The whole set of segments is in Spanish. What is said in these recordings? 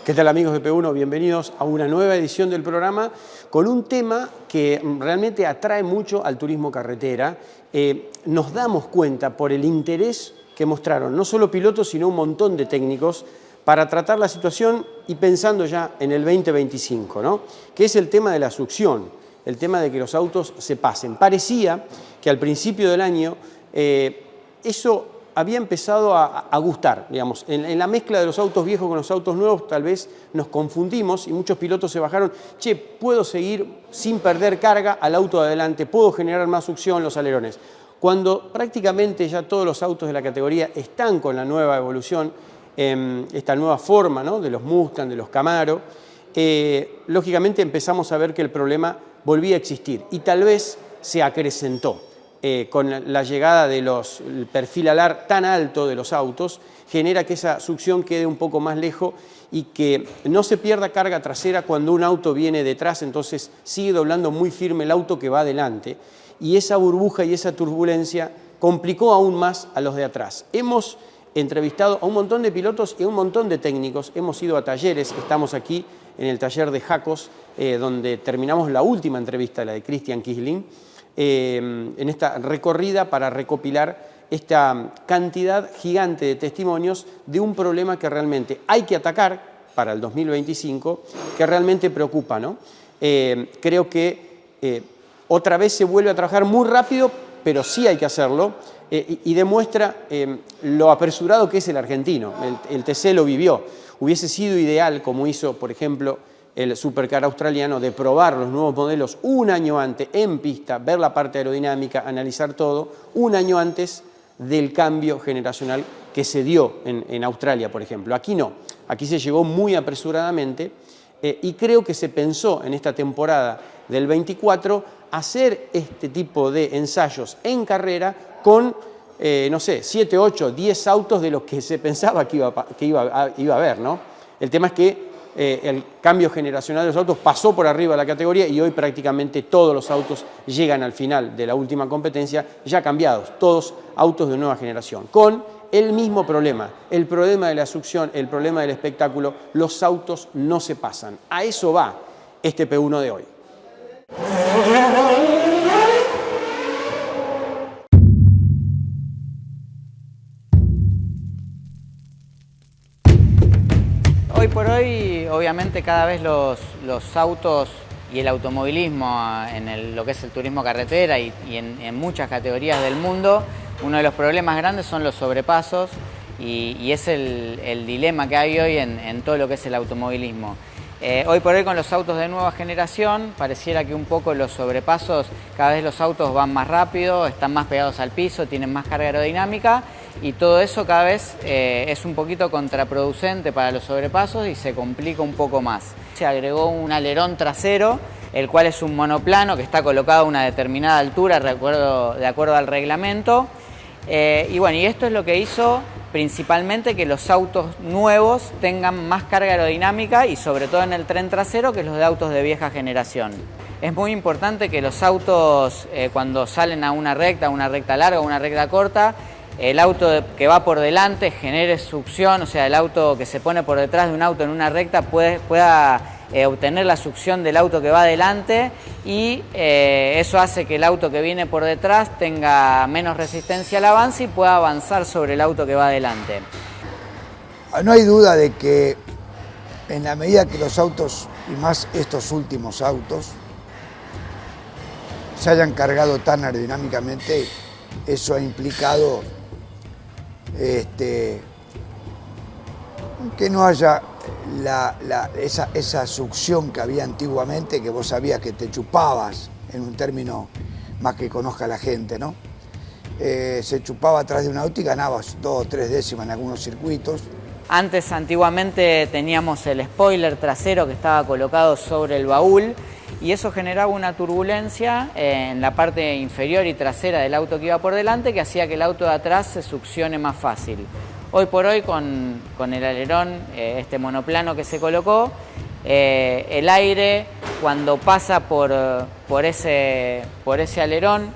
¿Qué tal, amigos de P1? Bienvenidos a una nueva edición del programa con un tema que realmente atrae mucho al turismo carretera. Nos damos cuenta por el interés que mostraron no solo pilotos, sino un montón de técnicos para tratar la situación y pensando ya en el 2025, ¿no? Que es el tema de la succión, el tema de que los autos se pasen. Parecía que al principio del año eso había empezado a gustar, digamos. En la mezcla de los autos viejos con los autos nuevos tal vez nos confundimos y muchos pilotos se bajaron. Che, puedo seguir sin perder carga al auto de adelante, puedo generar más succión los alerones. Cuando prácticamente ya todos los autos de la categoría están con la nueva evolución, esta nueva forma, ¿no?, de los Mustang, de los Camaro, lógicamente empezamos a ver que el problema volvía a existir y tal vez se acrecentó. Con la llegada del perfil alar tan alto de los autos, genera que esa succión quede un poco más lejos y que no se pierda carga trasera cuando un auto viene detrás, entonces sigue doblando muy firme el auto que va adelante. Y esa burbuja y esa turbulencia complicó aún más a los de atrás. Hemos entrevistado a un montón de pilotos y a un montón de técnicos, hemos ido a talleres, estamos aquí en el taller de Jacos, donde terminamos la última entrevista, la de Christian Kisling, en esta recorrida para recopilar esta cantidad gigante de testimonios de un problema que realmente hay que atacar para el 2025, que realmente preocupa, ¿no? Creo que otra vez se vuelve a trabajar muy rápido, pero sí hay que hacerlo, y demuestra lo apresurado que es el argentino. El TC lo vivió. Hubiese sido ideal, como hizo, por ejemplo, el supercar australiano, de probar los nuevos modelos un año antes en pista, ver la parte aerodinámica, analizar todo, un año antes del cambio generacional que se dio en Australia, por ejemplo. Aquí no, aquí se llegó muy apresuradamente y creo que se pensó en esta temporada del 24 hacer este tipo de ensayos en carrera con, no sé, 7, 8, 10 autos de los que se pensaba que iba a haber, ¿no? El tema es que el cambio generacional de los autos pasó por arriba de la categoría y hoy prácticamente todos los autos llegan al final de la última competencia ya cambiados, todos autos de nueva generación, con el mismo problema, el problema de la succión, el problema del espectáculo. Los autos no se pasan. A eso va este P1 de hoy. Hoy por hoy, obviamente, cada vez los autos y el automovilismo en lo que es el turismo carretera y en muchas categorías del mundo, uno de los problemas grandes son los sobrepasos y es el dilema que hay hoy en todo lo que es el automovilismo. Hoy por hoy, con los autos de nueva generación, pareciera que un poco los sobrepasos, cada vez los autos van más rápido, están más pegados al piso, tienen más carga aerodinámica y todo eso cada vez es un poquito contraproducente para los sobrepasos y se complica un poco más. Se agregó un alerón trasero, el cual es un monoplano que está colocado a una determinada altura de acuerdo al reglamento. Y bueno, y esto es lo que hizo principalmente que los autos nuevos tengan más carga aerodinámica y sobre todo en el tren trasero que los de autos de vieja generación. Es muy importante que los autos cuando salen a una recta larga o una recta corta, el auto que va por delante genere succión, o sea, el auto que se pone por detrás de un auto en una recta pueda obtener la succión del auto que va adelante y eso hace que el auto que viene por detrás tenga menos resistencia al avance y pueda avanzar sobre el auto que va adelante. No hay duda de que en la medida que los autos, y más estos últimos autos, se hayan cargado tan aerodinámicamente, eso ha implicado que no haya esa succión que había antiguamente, que vos sabías que te chupabas, en un término más que conozca la gente, ¿no? Se chupaba atrás de un auto y ganabas 2 o 3 décimas en algunos circuitos. Antiguamente teníamos el spoiler trasero que estaba colocado sobre el baúl y eso generaba una turbulencia en la parte inferior y trasera del auto que iba por delante que hacía que el auto de atrás se succione más fácil. Hoy por hoy, con el alerón, este monoplano que se colocó, el aire cuando pasa por ese alerón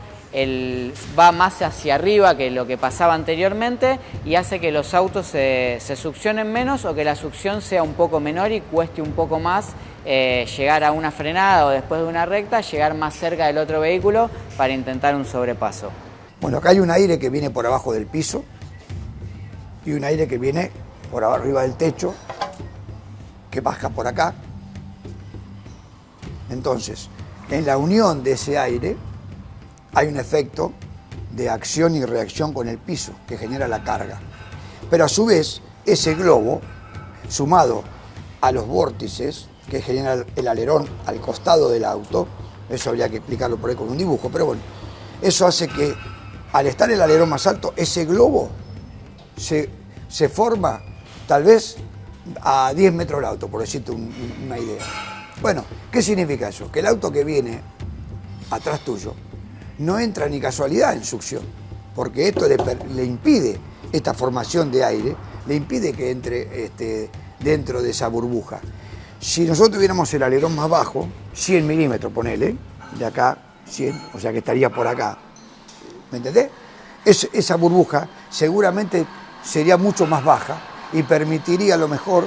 va más hacia arriba que lo que pasaba anteriormente y hace que los autos se succionen menos o que la succión sea un poco menor y cueste un poco más llegar a una frenada o después de una recta, llegar más cerca del otro vehículo para intentar un sobrepaso. Bueno, acá hay un aire que viene por abajo del piso y un aire que viene por arriba del techo, que baja por acá. Entonces, en la unión de ese aire hay un efecto de acción y reacción con el piso que genera la carga. Pero a su vez, ese globo, sumado a los vórtices que genera el alerón al costado del auto, eso habría que explicarlo por ahí con un dibujo, pero bueno, eso hace que al estar el alerón más alto, ese globo se forma tal vez a 10 metros del auto, por decirte una idea. Bueno, ¿qué significa eso? Que el auto que viene atrás tuyo no entra ni casualidad en succión, porque esto le impide, esta formación de aire, le impide que entre dentro de esa burbuja. Si nosotros tuviéramos el alerón más bajo, 100 milímetros, ponele, de acá 100, o sea que estaría por acá, ¿me entendés? Esa burbuja seguramente sería mucho más baja y permitiría a lo mejor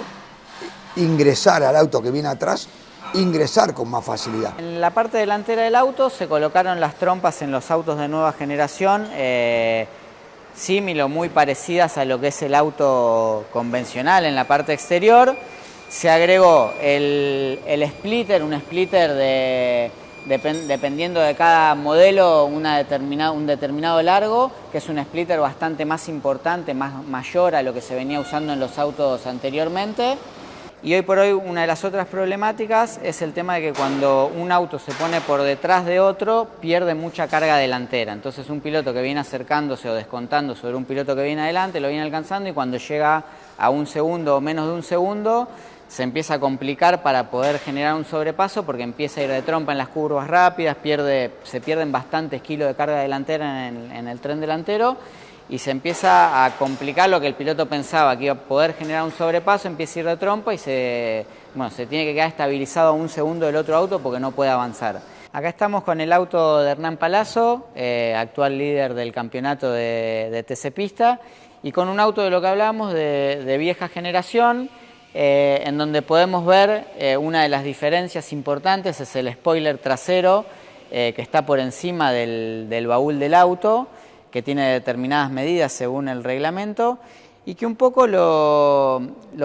ingresar al auto que viene atrás, ingresar con más facilidad. En la parte delantera del auto se colocaron las trompas en los autos de nueva generación, muy parecidas a lo que es el auto convencional en la parte exterior. Se agregó el splitter, un splitter dependiendo de cada modelo, un determinado largo, que es un splitter bastante más importante, mayor a lo que se venía usando en los autos anteriormente. Y hoy por hoy una de las otras problemáticas es el tema de que cuando un auto se pone por detrás de otro, pierde mucha carga delantera. Entonces un piloto que viene acercándose o descontando sobre un piloto que viene adelante, lo viene alcanzando y cuando llega a un segundo o menos de un segundo, se empieza a complicar para poder generar un sobrepaso porque empieza a ir de trompa en las curvas rápidas, se pierden bastantes kilos de carga delantera en el tren delantero y se empieza a complicar lo que el piloto pensaba que iba a poder generar un sobrepaso, empieza a ir de trompa y se tiene que quedar estabilizado a un segundo del otro auto porque no puede avanzar. Acá estamos con el auto de Hernán Palazzo, actual líder del campeonato de TC Pista, y con un auto de lo que hablábamos de vieja generación, en donde podemos ver una de las diferencias importantes es el spoiler trasero que está por encima del baúl del auto, que tiene determinadas medidas según el reglamento y que un poco lo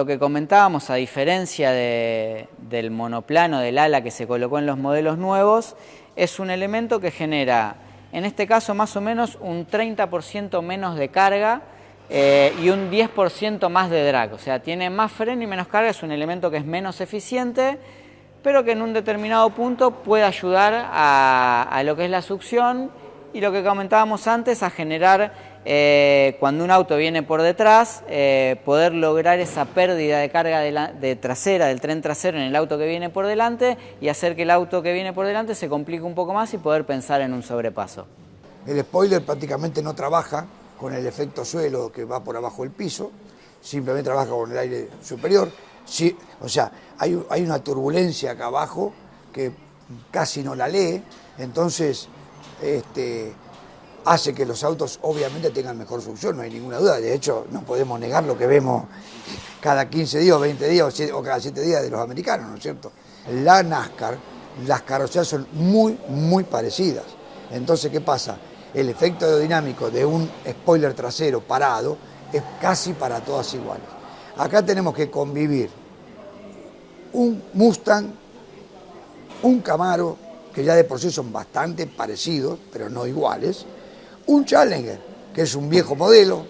que comentábamos, a diferencia del monoplano del ala que se colocó en los modelos nuevos, es un elemento que genera, en este caso más o menos un 30% menos de carga y un 10% más de drag, o sea, tiene más freno y menos carga, es un elemento que es menos eficiente, pero que en un determinado punto puede ayudar a lo que es la succión y lo que comentábamos antes, a generar, cuando un auto viene por detrás, poder lograr esa pérdida de carga trasera, del tren trasero en el auto que viene por delante y hacer que el auto que viene por delante se complique un poco más y poder pensar en un sobrepaso. El spoiler prácticamente no trabaja con el efecto suelo que va por abajo del piso, simplemente trabaja con el aire superior. Sí, o sea, hay una turbulencia acá abajo que casi no la lee, entonces hace que los autos obviamente tengan mejor succión, no hay ninguna duda. De hecho, no podemos negar lo que vemos cada 15 días, 20 días o cada 7 días de los americanos, ¿no es cierto? La NASCAR, las carrocerías son muy parecidas. Entonces, ¿qué pasa? El efecto aerodinámico de un spoiler trasero parado es casi para todas iguales. Acá tenemos que convivir un Mustang, un Camaro, que ya de por sí son bastante parecidos, pero no iguales, un Challenger, que es un viejo modelo,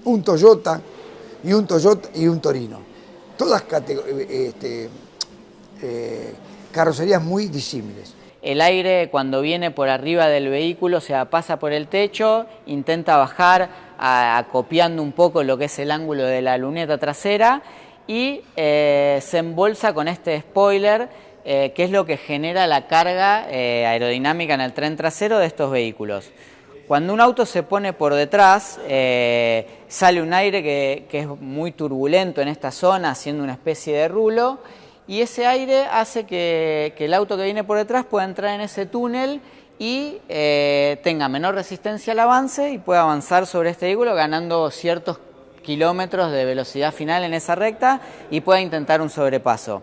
un Toyota y un Torino. Todas carrocerías muy disímiles. El aire cuando viene por arriba del vehículo, o sea, pasa por el techo, intenta bajar acopiando un poco lo que es el ángulo de la luneta trasera y se embolsa con este spoiler, que es lo que genera la carga aerodinámica en el tren trasero de estos vehículos. Cuando un auto se pone por detrás, sale un aire que es muy turbulento en esta zona, haciendo una especie de rulo, y ese aire hace que el auto que viene por detrás pueda entrar en ese túnel y tenga menor resistencia al avance y pueda avanzar sobre este vehículo ganando ciertos kilómetros de velocidad final en esa recta y pueda intentar un sobrepaso.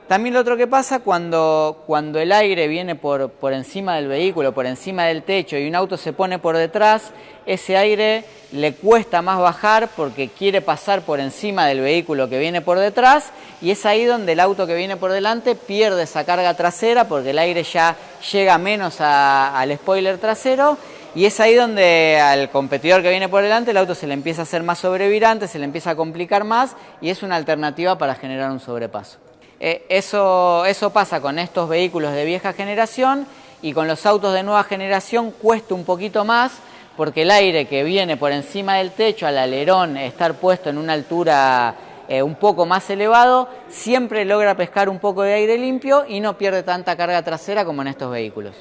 También lo otro que pasa cuando el aire viene por encima del vehículo, por encima del techo y un auto se pone por detrás, ese aire le cuesta más bajar porque quiere pasar por encima del vehículo que viene por detrás y es ahí donde el auto que viene por delante pierde esa carga trasera porque el aire ya llega menos al spoiler trasero y es ahí donde al competidor que viene por delante el auto se le empieza a hacer más sobrevirante, se le empieza a complicar más y es una alternativa para generar un sobrepaso. Eso pasa con estos vehículos de vieja generación y con los autos de nueva generación cuesta un poquito más porque el aire que viene por encima del techo al alerón estar puesto en una altura un poco más elevado siempre logra pescar un poco de aire limpio y no pierde tanta carga trasera como en estos vehículos.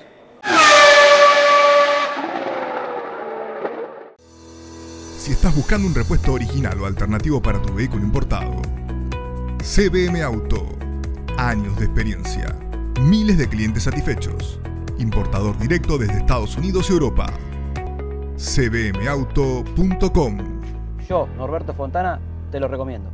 Si estás buscando un repuesto original o alternativo para tu vehículo importado, CBM Auto. Años de experiencia, miles de clientes satisfechos. Importador directo desde Estados Unidos y Europa. cbmauto.com. Yo, Norberto Fontana, te lo recomiendo.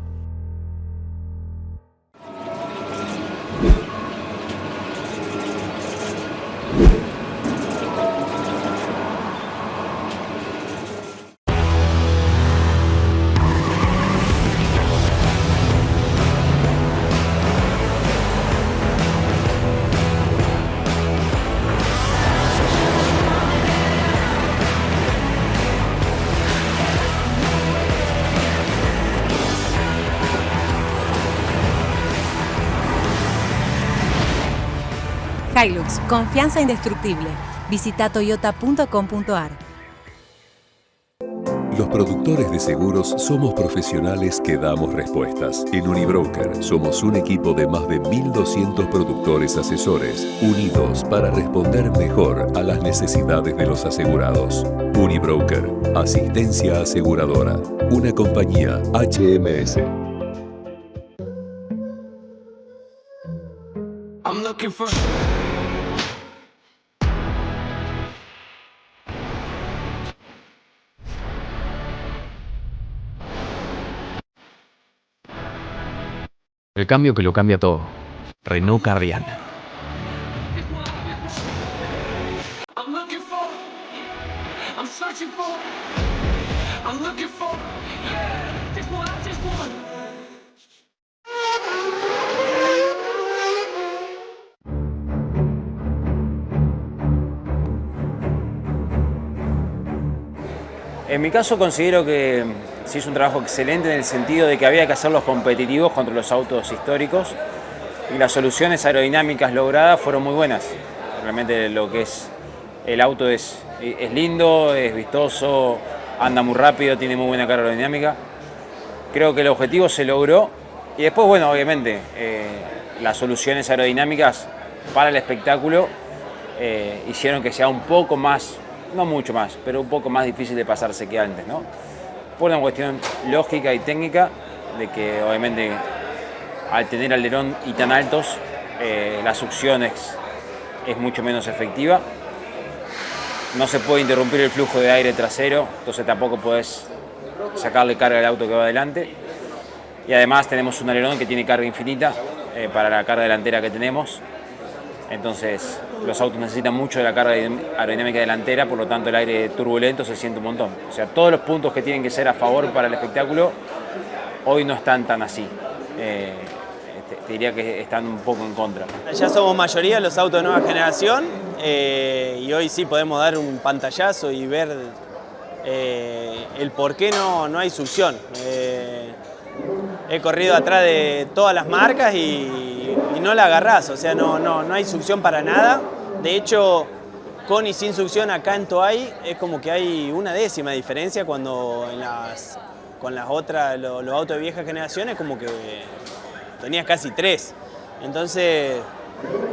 Hilux, confianza indestructible. Visita toyota.com.ar. Los productores de seguros somos profesionales que damos respuestas. En Unibroker somos un equipo de más de 1.200 productores asesores, unidos para responder mejor a las necesidades de los asegurados. Unibroker, asistencia aseguradora, una compañía HMS. I'm looking for El cambio que lo cambia todo. Renault Cardian. I'm looking for I'm searching for I'm looking for yeah, just one. En mi caso considero que se hizo un trabajo excelente en el sentido de que había que hacerlos competitivos contra los autos históricos y las soluciones aerodinámicas logradas fueron muy buenas. Realmente lo que es el auto es lindo, es vistoso, anda muy rápido, tiene muy buena carga aerodinámica. Creo que el objetivo se logró y después, bueno, obviamente las soluciones aerodinámicas para el espectáculo hicieron que sea un poco más, no mucho más, pero un poco más difícil de pasarse que antes, ¿no? Por una cuestión lógica y técnica, de que obviamente al tener alerón y tan altos, la succión es mucho menos efectiva. No se puede interrumpir el flujo de aire trasero, entonces tampoco podés sacarle carga al auto que va adelante. Y además tenemos un alerón que tiene carga infinita para la carga delantera que tenemos. Entonces los autos necesitan mucho de la carga aerodinámica delantera, por lo tanto el aire turbulento se siente un montón. O sea, todos los puntos que tienen que ser a favor para el espectáculo hoy no están tan así. Te diría que están un poco en contra. Ya somos mayoría los autos de nueva generación y hoy sí podemos dar un pantallazo y ver el por qué no hay succión. He corrido atrás de todas las marcas y no la agarrás, o sea, no hay succión para nada. De hecho, con y sin succión acá en Toay es como que hay una décima de diferencia cuando con las otras, los autos de vieja generación es como que tenías casi 3. Entonces,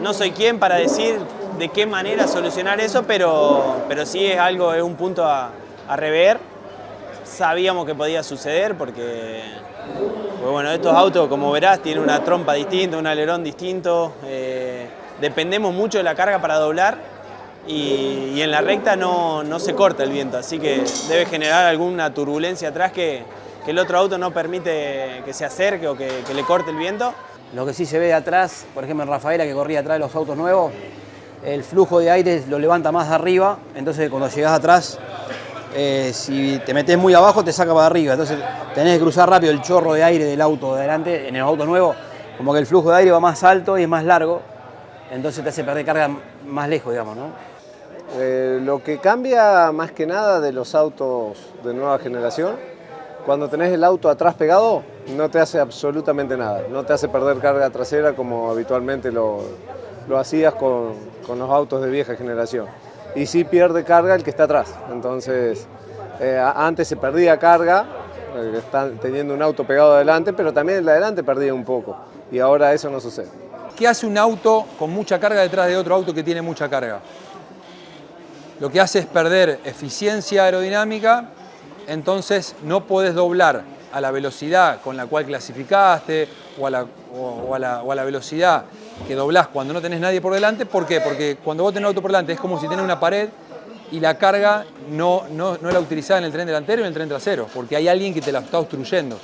no soy quien para decir de qué manera solucionar eso, pero sí es un punto a rever. Sabíamos que podía suceder porque bueno, estos autos, como verás, tienen una trompa distinta, un alerón distinto. Dependemos mucho de la carga para doblar y en la recta no se corta el viento, así que debe generar alguna turbulencia atrás que el otro auto no permite que se acerque o que le corte el viento. Lo que sí se ve de atrás, por ejemplo en Rafaela, que corría atrás de los autos nuevos, el flujo de aire lo levanta más de arriba, entonces cuando llegás atrás, si te metes muy abajo te saca para arriba, entonces tenés que cruzar rápido el chorro de aire del auto de adelante. En el auto nuevo, como que el flujo de aire va más alto y es más largo, entonces te hace perder carga más lejos, digamos, ¿no? Lo que cambia más que nada de los autos de nueva generación, cuando tenés el auto atrás pegado, no te hace absolutamente nada, no te hace perder carga trasera como habitualmente lo hacías con los autos de vieja generación. Y sí pierde carga el que está atrás, entonces antes se perdía carga, teniendo un auto pegado adelante, pero también el de adelante perdía un poco, y ahora eso no sucede. ¿Qué hace un auto con mucha carga detrás de otro auto que tiene mucha carga? Lo que hace es perder eficiencia aerodinámica, entonces no podés doblar a la velocidad con la cual clasificaste o a la velocidad que doblás cuando no tenés nadie por delante. ¿Por qué? Porque cuando vos tenés un auto por delante es como si tenés una pared y la carga no la utilizás en el tren delantero y en el tren trasero, porque hay alguien que te la está obstruyendo.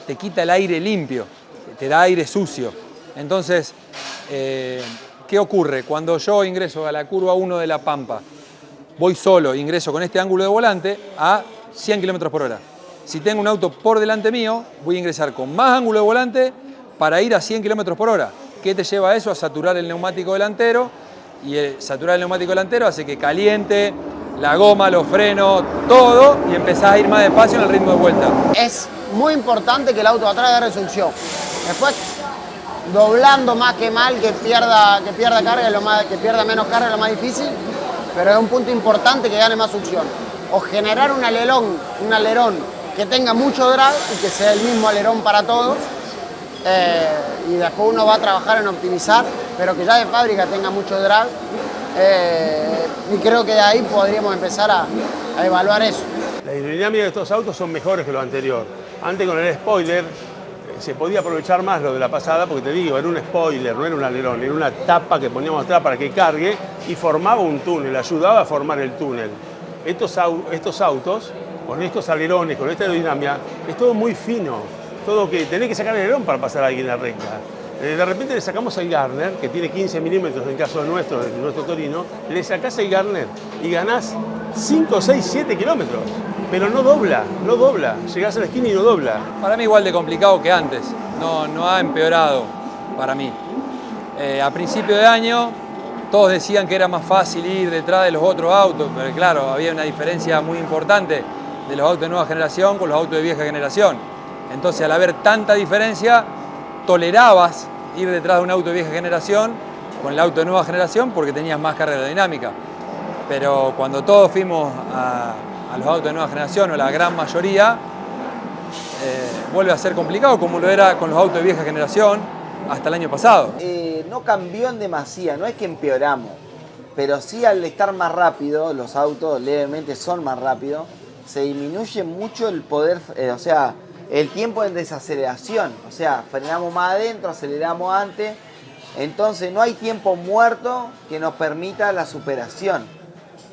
Te quita el aire limpio, te da aire sucio. Entonces, ¿qué ocurre? Cuando yo ingreso a la curva 1 de La Pampa, voy solo, ingreso con este ángulo de volante a 100 km por hora. Si tengo un auto por delante mío, voy a ingresar con más ángulo de volante para ir a 100 km por hora. ¿Qué te lleva a eso? A saturar el neumático delantero, y saturar el neumático delantero hace que caliente la goma, los frenos, todo, y empezás a ir más despacio en el ritmo de vuelta. Es muy importante que el auto de atrás agarre succión. Después, doblando más que mal, que pierda carga, que pierda menos carga es lo más difícil, pero es un punto importante que gane más succión. O generar un alerón que tenga mucho drag y que sea el mismo alerón para todos, y después uno va a trabajar en optimizar, pero que ya de fábrica tenga mucho drag, y creo que de ahí podríamos empezar a evaluar eso. La aerodinámica de estos autos son mejores que lo anterior. Antes con el spoiler se podía aprovechar más lo de la pasada, porque te digo, era un spoiler, no era un alerón, era una tapa que poníamos atrás para que cargue y formaba un túnel, ayudaba a formar el túnel. Estos autos, con estos alerones, con esta aerodinámica, es todo muy fino, todo que tenés que sacar el alerón para pasar a alguien en la recta. De repente le sacamos el Garner, que tiene 15 milímetros en el caso de nuestro Torino, le sacás el Garner y ganás 5, 6, 7 kilómetros. Pero no dobla, llegás a la esquina y no dobla. Para mí igual de complicado que antes, no ha empeorado para mí. A principio de año todos decían que era más fácil ir detrás de los otros autos, pero claro, había una diferencia muy importante de los autos de nueva generación con los autos de vieja generación. Entonces, al haber tanta diferencia, tolerabas ir detrás de un auto de vieja generación con el auto de nueva generación porque tenías más carga aerodinámica. Pero cuando todos fuimos a los autos de nueva generación, o la gran mayoría, vuelve a ser complicado como lo era con los autos de vieja generación hasta el año pasado. No cambió en demasía, no es que empeoramos, pero sí al estar más rápido, los autos levemente son más rápidos, se disminuye mucho el poder, o sea, el tiempo de desaceleración, o sea, frenamos más adentro, aceleramos antes, entonces no hay tiempo muerto que nos permita la superación.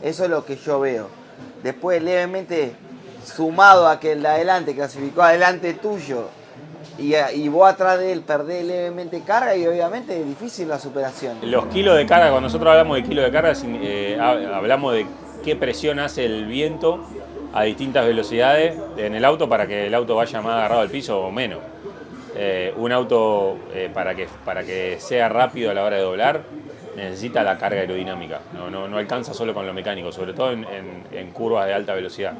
Eso es lo que yo veo. Después, levemente, sumado a que el de adelante clasificó adelante tuyo y vos atrás de él perdés levemente carga, y obviamente es difícil la superación. Los kilos de carga, cuando nosotros hablamos de kilos de carga, hablamos de qué presión hace el viento a distintas velocidades en el auto para que el auto vaya más agarrado al piso o menos. Un auto para que sea rápido a la hora de doblar necesita la carga aerodinámica, no alcanza solo con lo mecánico, sobre todo en curvas de alta velocidad.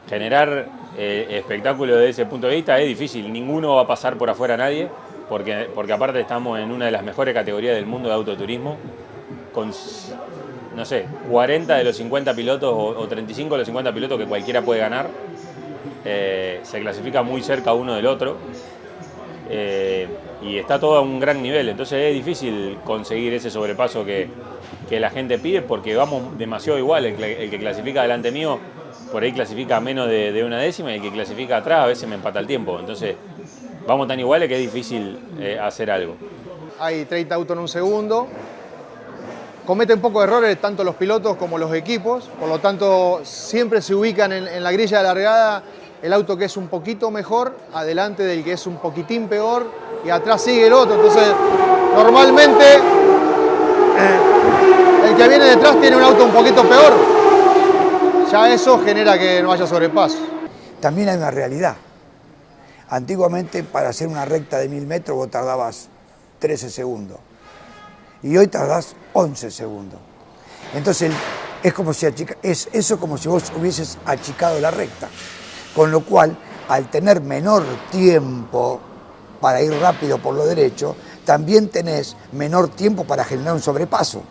Generar espectáculo desde ese punto de vista es difícil, ninguno va a pasar por afuera a nadie, porque aparte estamos en una de las mejores categorías del mundo de autoturismo, con, no sé, 40 de los 50 pilotos o 35 de los 50 pilotos que cualquiera puede ganar, se clasifica muy cerca uno del otro, y está todo a un gran nivel, entonces es difícil conseguir ese sobrepaso que la gente pide, porque vamos demasiado igual. El que clasifica delante mío por ahí clasifica a menos de una décima, y el que clasifica atrás a veces me empata el tiempo, entonces vamos tan iguales que es difícil hacer algo. Hay 30 autos en un segundo cometen pocos errores tanto los pilotos como los equipos, por lo tanto siempre se ubican en la grilla de largada el auto que es un poquito mejor, adelante del que es un poquitín peor y atrás sigue el otro. Entonces, normalmente el que viene detrás tiene un auto un poquito peor. Ya eso genera que no haya sobrepaso. También hay una realidad. Antiguamente para hacer una recta de 1000 metros vos tardabas 13 segundos. Y hoy tardás 11 segundos. Entonces es como si eso como si vos hubieses achicado la recta. Con lo cual, al tener menor tiempo para ir rápido por lo derecho, también tenés menor tiempo para generar un sobrepaso.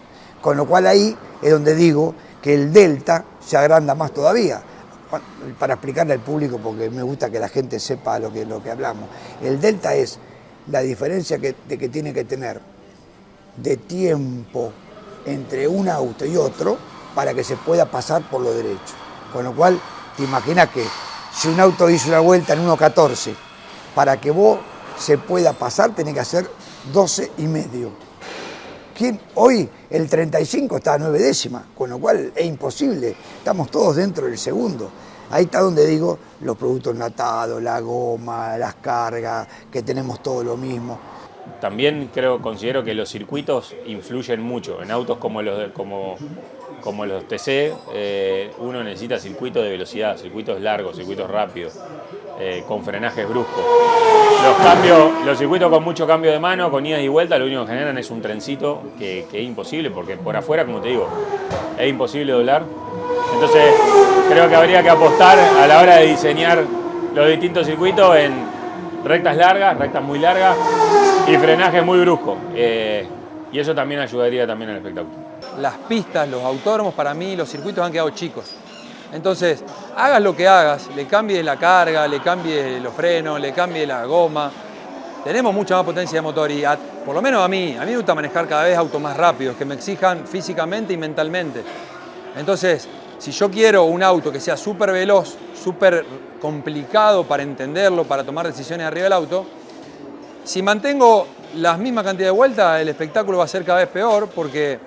Con lo cual ahí es donde digo que el delta se agranda más todavía. Para explicarle al público, porque me gusta que la gente sepa lo que hablamos. El delta es la diferencia que tiene que tener de tiempo entre un auto y otro para que se pueda pasar por lo derecho. Con lo cual, te imaginas que si un auto hizo una vuelta en 1.14, para que vos se pueda pasar, tenés que hacer 12 y medio. Hoy el 35 está a 9 décimas, con lo cual es imposible. Estamos todos dentro del segundo. Ahí está donde digo los productos enlatados, la goma, las cargas, que tenemos todo lo mismo. También considero que los circuitos influyen mucho. En autos como los TC, uno necesita circuitos de velocidad, circuitos largos, circuitos rápidos, con frenajes bruscos. Los circuitos con mucho cambio de mano, con idas y vueltas, lo único que generan es un trencito que es imposible, porque por afuera, como te digo, es imposible doblar. Entonces, creo que habría que apostar a la hora de diseñar los distintos circuitos en rectas largas, rectas muy largas y frenajes muy bruscos. Y eso también ayudaría también al espectáculo. Las pistas, los autódromos, para mí, los circuitos han quedado chicos. Entonces, hagas lo que hagas, le cambies la carga, le cambies los frenos, le cambies la goma. Tenemos mucha más potencia de motor y, por lo menos a mí me gusta manejar cada vez autos más rápidos, que me exijan físicamente y mentalmente. Entonces, si yo quiero un auto que sea súper veloz, súper complicado para entenderlo, para tomar decisiones arriba del auto, si mantengo la misma cantidad de vueltas, el espectáculo va a ser cada vez peor porque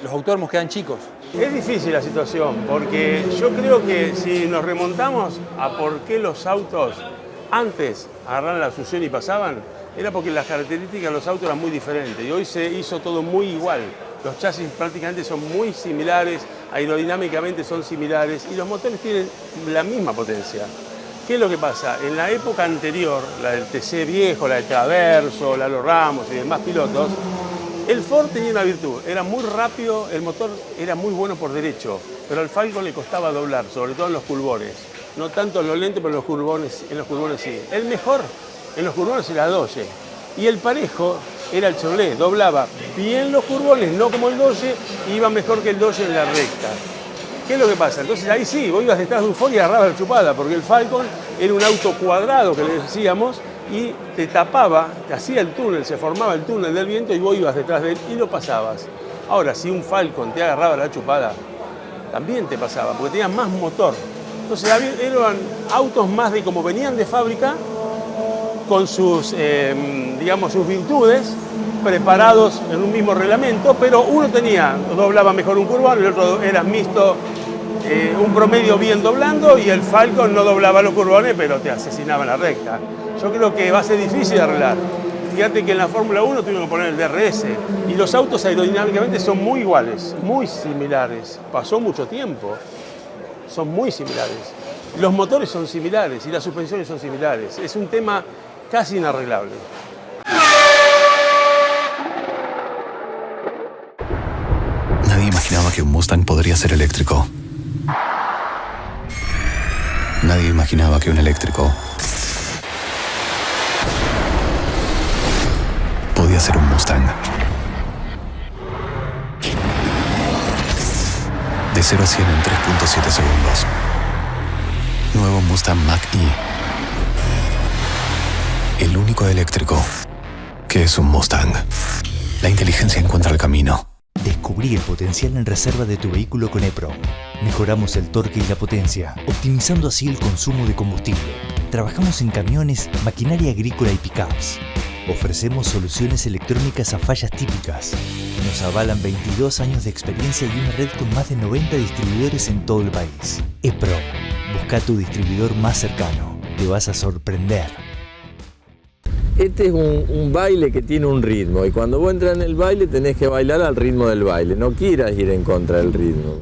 los autódromos quedan chicos. Es difícil la situación, porque yo creo que si nos remontamos a por qué los autos antes agarraban la succión y pasaban, era porque las características de los autos eran muy diferentes y hoy se hizo todo muy igual. Los chasis prácticamente son muy similares, aerodinámicamente son similares y los motores tienen la misma potencia. ¿Qué es lo que pasa? En la época anterior, la del TC viejo, la de Traverso, Lalo Ramos y demás pilotos, el Ford tenía una virtud, era muy rápido, el motor era muy bueno por derecho, pero al Falcon le costaba doblar, sobre todo en los curbones. No tanto en los lentes, pero en los curbones sí. El mejor en los curbones era Dodge y el parejo era el Chevrolet, doblaba bien los curbones, no como el Dodge, y iba mejor que el Dodge en la recta. ¿Qué es lo que pasa? Entonces ahí sí, vos ibas detrás de un Ford y agarrabas la chupada, porque el Falcon era un auto cuadrado, que le decíamos, y te tapaba, te hacía el túnel, se formaba el túnel del viento y vos ibas detrás de él y lo pasabas. Ahora, si un Falcon te agarraba la chupada, también te pasaba, porque tenías más motor. Entonces eran autos más de como venían de fábrica, con sus, digamos, sus virtudes, preparados en un mismo reglamento, pero uno doblaba mejor un curvón, el otro era mixto, un promedio bien doblando, y el Falcon no doblaba los curvones, pero te asesinaba en la recta. Yo creo que va a ser difícil de arreglar. Fíjate que en la Fórmula 1 tuvimos que poner el DRS, y los autos aerodinámicamente son muy iguales, muy similares. Pasó mucho tiempo, son muy similares. Los motores son similares y las suspensiones son similares. Es un tema casi inarreglable. Nadie imaginaba que un Mustang podría ser eléctrico. Nadie imaginaba que un eléctrico podía ser un Mustang. De 0 a 100 en 3.7 segundos. Nuevo Mustang Mach-E. El único eléctrico que es un Mustang. La inteligencia encuentra el camino. Descubrí el potencial en reserva de tu vehículo con EPROM. Mejoramos el torque y la potencia, optimizando así el consumo de combustible. Trabajamos en camiones, maquinaria agrícola y pickups. Ofrecemos soluciones electrónicas a fallas típicas. Nos avalan 22 años de experiencia y una red con más de 90 distribuidores en todo el país. EPROM. Busca tu distribuidor más cercano. Te vas a sorprender. Este es un baile que tiene un ritmo y cuando vos entras en el baile tenés que bailar al ritmo del baile, no quieras ir en contra del ritmo.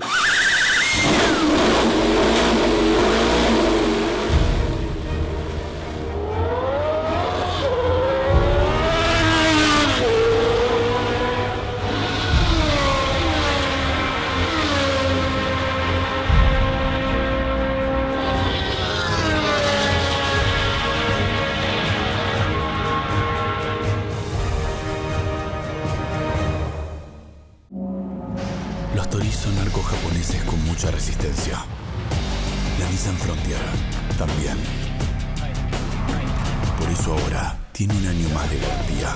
Los Torii son arcos japoneses con mucha resistencia. La Nissan Frontier también. Por eso ahora tiene un año más de garantía.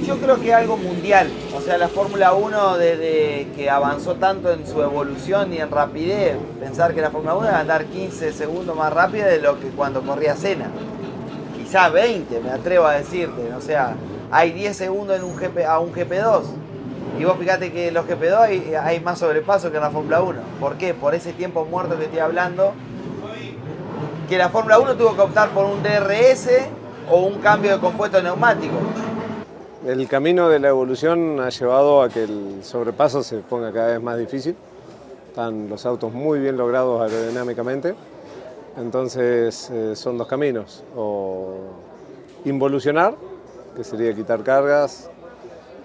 Yo creo que algo mundial, o sea, la Fórmula 1 desde que avanzó tanto en su evolución y en rapidez, pensar que la Fórmula 1 iba a andar 15 segundos más rápida de lo que cuando corría Senna. Quizás 20, me atrevo a decirte, o sea, hay 10 segundos en un a un GP2. Y vos fíjate que en los GP2 hay más sobrepaso que en la Fórmula 1. ¿Por qué? Por ese tiempo muerto que estoy hablando, que la Fórmula 1 tuvo que optar por un DRS o un cambio de compuesto neumático. El camino de la evolución ha llevado a que el sobrepaso se ponga cada vez más difícil. Están los autos muy bien logrados aerodinámicamente. Entonces son dos caminos. O involucionar, que sería quitar cargas,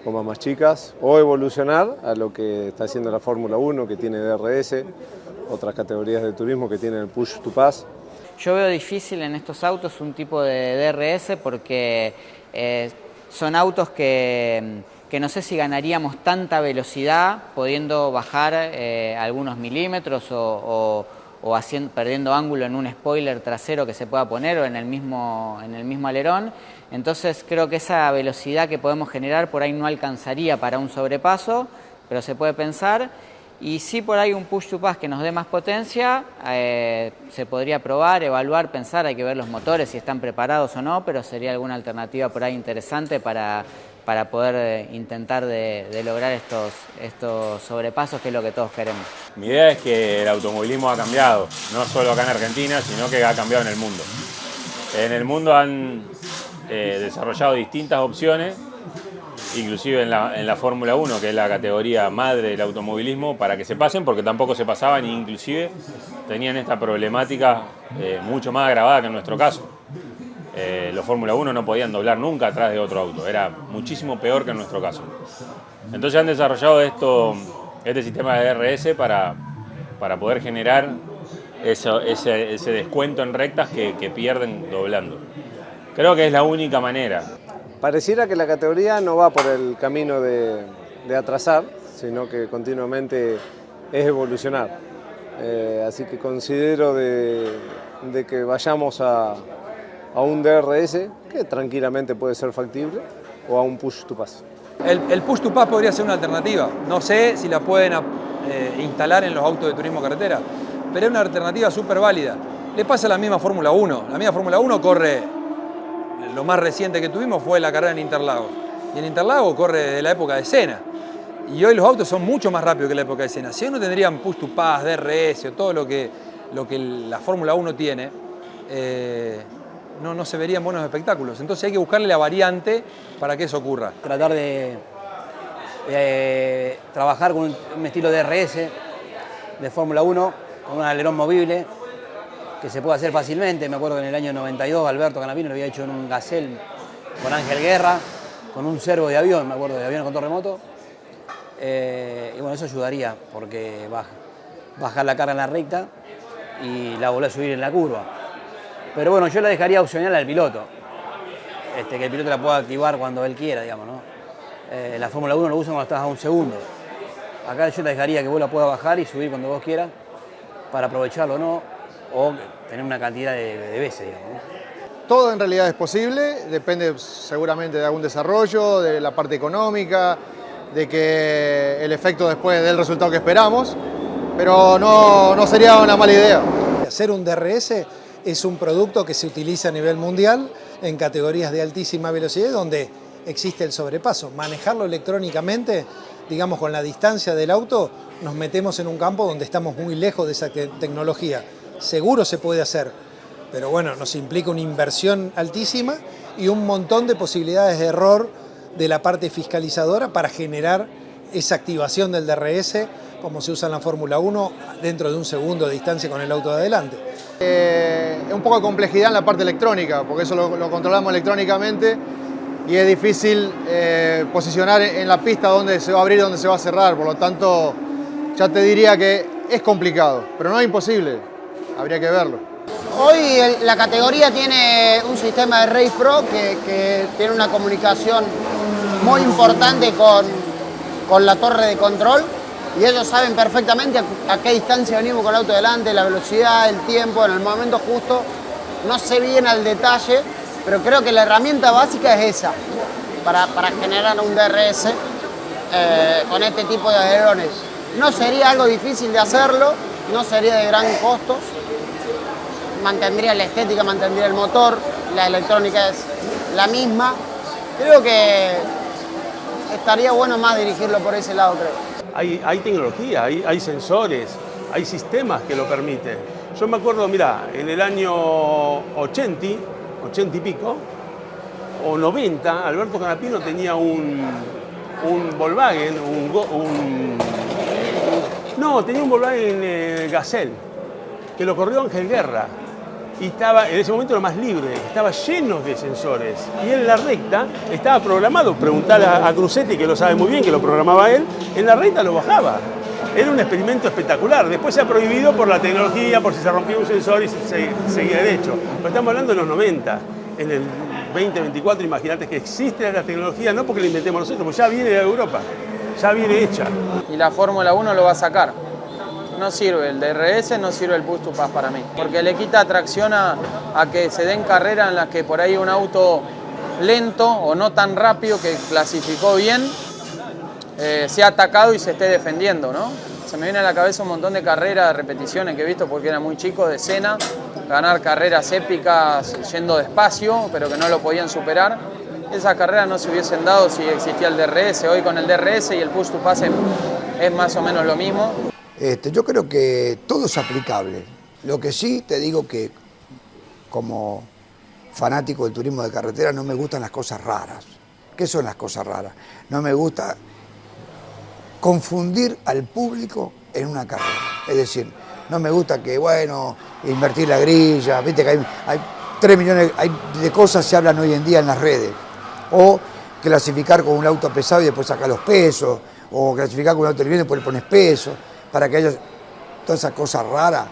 gomas más chicas, o evolucionar a lo que está haciendo la Fórmula 1, que tiene DRS, otras categorías de turismo que tienen el push to pass. Yo veo difícil en estos autos un tipo de DRS porque son autos que no sé si ganaríamos tanta velocidad pudiendo bajar algunos milímetros o perdiendo ángulo en un spoiler trasero que se pueda poner o en el mismo alerón. Entonces creo que esa velocidad que podemos generar por ahí no alcanzaría para un sobrepaso, pero se puede pensar. Y sí, por ahí un push to pass que nos dé más potencia, se podría probar, evaluar, pensar, hay que ver los motores si están preparados o no, pero sería alguna alternativa por ahí interesante para poder intentar de lograr estos sobrepasos, que es lo que todos queremos. Mi idea es que el automovilismo ha cambiado, no solo acá en Argentina, sino que ha cambiado en el mundo. En el mundo han desarrollado distintas opciones, inclusive en la Fórmula 1, que es la categoría madre del automovilismo, para que se pasen, porque tampoco se pasaban, e inclusive tenían esta problemática mucho más agravada que en nuestro caso. Los Fórmula 1 no podían doblar nunca atrás de otro auto, era muchísimo peor que en nuestro caso. Entonces han desarrollado este sistema de DRS para poder generar ese descuento en rectas que pierden doblando. Creo que es la única manera. Pareciera que la categoría no va por el camino de atrasar, sino que continuamente es evolucionar. Así que considero de que vayamos a un DRS, que tranquilamente puede ser factible, o a un push to pass. El push to pass podría ser una alternativa. No sé si la pueden instalar en los autos de turismo carretera, pero es una alternativa súper válida. Le pasa a la misma Fórmula 1. La misma Fórmula 1 corre, lo más reciente que tuvimos fue la carrera en Interlagos. Y en Interlagos corre desde la época de Senna. Y hoy los autos son mucho más rápidos que la época de Senna. Si hoy no tendrían push to pass, DRS o todo lo que la Fórmula 1 tiene, no se verían buenos espectáculos. Entonces hay que buscarle la variante para que eso ocurra. Tratar de trabajar con un estilo de DRS de Fórmula 1, con un alerón movible, que se puede hacer fácilmente. Me acuerdo que en el año 92 Alberto Canapino lo había hecho en un Gazelle con Ángel Guerra, con un servo de avión, me acuerdo, de avión con remoto. Y bueno, eso ayudaría, porque bajar la carga en la recta y la volver a subir en la curva. Pero bueno, yo la dejaría opcional al piloto, que el piloto la pueda activar cuando él quiera, digamos, ¿no? La Fórmula 1 lo usa cuando estás a un segundo. Acá yo la dejaría que vos la puedas bajar y subir cuando vos quieras, para aprovecharlo o no, o tener una cantidad de veces, digamos, ¿no? Todo en realidad es posible, depende seguramente de algún desarrollo, de la parte económica, de que el efecto después dé el resultado que esperamos, pero no sería una mala idea. Hacer un DRS es un producto que se utiliza a nivel mundial en categorías de altísima velocidad donde existe el sobrepaso. Manejarlo electrónicamente, digamos con la distancia del auto, nos metemos en un campo donde estamos muy lejos de esa tecnología. Seguro se puede hacer, pero bueno, nos implica una inversión altísima y un montón de posibilidades de error de la parte fiscalizadora para generar esa activación del DRS como se usa en la Fórmula 1 dentro de un segundo de distancia con el auto de adelante. Un poco de complejidad en la parte electrónica, porque eso lo controlamos electrónicamente y es difícil posicionar en la pista dónde se va a abrir y dónde se va a cerrar, por lo tanto ya te diría que es complicado, pero no es imposible, habría que verlo. Hoy la categoría tiene un sistema de Race Pro que tiene una comunicación muy importante con la torre de control y ellos saben perfectamente a qué distancia venimos con el auto delante, la velocidad, el tiempo, en el momento justo. No sé bien al detalle, pero creo que la herramienta básica es esa para generar un DRS con este tipo de alerones. No sería algo difícil de hacerlo, no sería de gran costo. Mantendría la estética, mantendría el motor, la electrónica es la misma. Creo que estaría bueno más dirigirlo por ese lado, creo. Hay tecnología, hay sensores, hay sistemas que lo permiten. Yo me acuerdo, mira, en el año 80 y pico, o 90, Alberto Canapino tenía un Volkswagen, tenía un Volkswagen Gazelle, que lo corrió Ángel Guerra. Y estaba, en ese momento, lo más libre, estaba lleno de sensores. Y en la recta estaba programado, preguntar a Cruzetti, que lo sabe muy bien, que lo programaba él, en la recta lo bajaba. Era un experimento espectacular. Después se ha prohibido por la tecnología, por si se rompía un sensor y seguía derecho. Pero estamos hablando de los 90. En el 2024, imagínate que existe la tecnología, no porque la inventemos nosotros, porque ya viene de Europa, ya viene hecha. Y la Fórmula 1 lo va a sacar. No sirve el DRS, no sirve el push to pass para mí, porque le quita atracción a que se den carreras en las que por ahí un auto lento o no tan rápido que clasificó bien sea atacado y se esté defendiendo, ¿no? Se me viene a la cabeza un montón de carreras, de repeticiones que he visto porque era muy chico, de Senna, ganar carreras épicas yendo despacio, pero que no lo podían superar. Esas carreras no se hubiesen dado si existía el DRS. Hoy con el DRS y el push to pass es más o menos lo mismo. Yo creo que todo es aplicable. Lo que sí te digo que como fanático del turismo de carretera no me gustan las cosas raras. ¿Qué son las cosas raras? No me gusta confundir al público en una carrera. Es decir, no me gusta que, bueno, invertir la grilla, viste que hay 3 millones de cosas se hablan hoy en día en las redes. O clasificar con un auto pesado y después sacar los pesos, o clasificar con un auto liviano y después le pones peso. Para que haya todas esas cosas raras,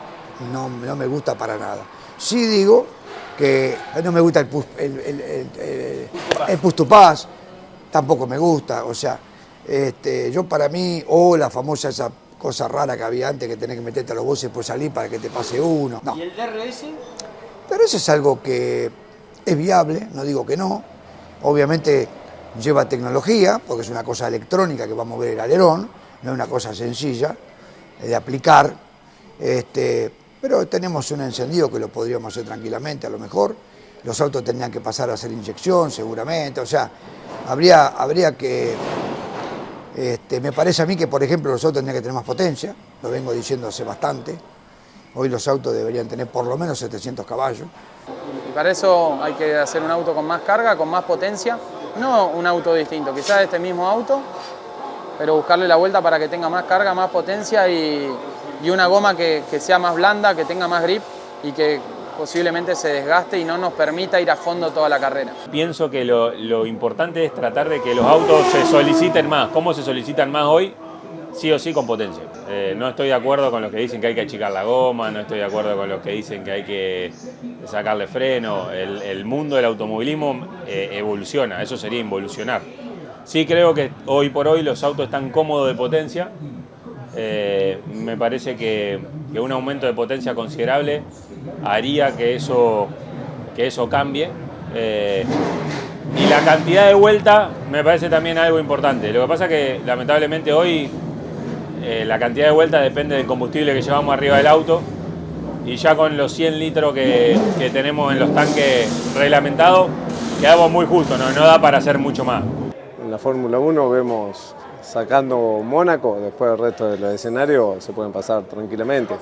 no me gusta para nada. Sí digo que no me gusta el push to pass, tampoco me gusta, o sea, yo para mí, la famosa esa cosa rara que había antes, que tenés que meterte a los buses y después salir para que te pase uno. No. ¿Y el DRS? Pero eso es algo que es viable, no digo que no. Obviamente lleva tecnología, porque es una cosa electrónica que va a mover el alerón, no es una cosa sencilla de aplicar, pero tenemos un encendido que lo podríamos hacer tranquilamente, a lo mejor. Los autos tendrían que pasar a hacer inyección, seguramente, o sea, habría que... me parece a mí que, por ejemplo, los autos tendrían que tener más potencia, lo vengo diciendo hace bastante. Hoy los autos deberían tener por lo menos 700 caballos. Y para eso hay que hacer un auto con más carga, con más potencia, no un auto distinto, quizás este mismo auto, pero buscarle la vuelta para que tenga más carga, más potencia y una goma que sea más blanda, que tenga más grip y que posiblemente se desgaste y no nos permita ir a fondo toda la carrera. Pienso que lo importante es tratar de que los autos se soliciten más. ¿Cómo se solicitan más hoy? Sí o sí con potencia. No estoy de acuerdo con los que dicen que hay que achicar la goma, no estoy de acuerdo con los que dicen que hay que sacarle freno. El mundo del automovilismo evoluciona, eso sería involucionar. Sí creo que hoy por hoy los autos están cómodos de potencia. Me parece que un aumento de potencia considerable haría que eso cambie. Y la cantidad de vuelta me parece también algo importante. Lo que pasa es que lamentablemente hoy la cantidad de vuelta depende del combustible que llevamos arriba del auto. Y ya con los 100 litros que tenemos en los tanques reglamentados, quedamos muy justos, no da para hacer mucho más. En la Fórmula 1 vemos sacando Mónaco, después el resto de los escenarios se pueden pasar tranquilamente.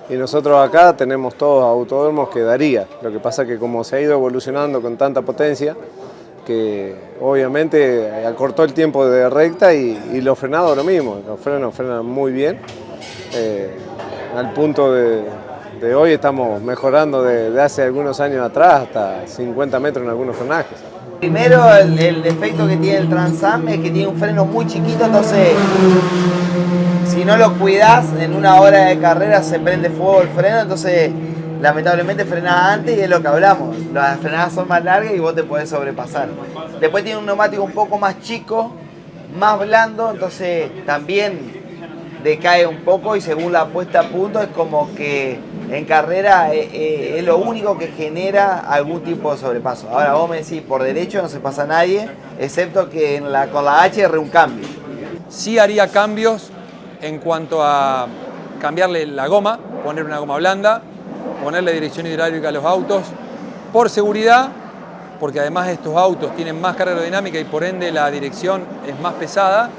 Y nosotros acá tenemos todos autódromos que daría. Lo que pasa es que como se ha ido evolucionando con tanta potencia, que obviamente acortó el tiempo de recta y los frenados lo mismo. Los frenos frenan muy bien. Al punto de hoy estamos mejorando de hace algunos años atrás hasta 50 metros en algunos frenajes. Primero, el defecto que tiene el Trans Am es que tiene un freno muy chiquito, entonces si no lo cuidás, en una hora de carrera se prende fuego el freno, entonces lamentablemente frenás antes y es lo que hablamos. Las frenadas son más largas y vos te podés sobrepasar. Después tiene un neumático un poco más chico, más blando, entonces también decae un poco y según la puesta a punto es como que en carrera es lo único que genera algún tipo de sobrepaso. Ahora vos me decís, por derecho no se pasa a nadie, excepto que con la HR un cambio. Sí haría cambios en cuanto a cambiarle la goma, poner una goma blanda, ponerle dirección hidráulica a los autos, por seguridad, porque además estos autos tienen más carga aerodinámica y por ende la dirección es más pesada.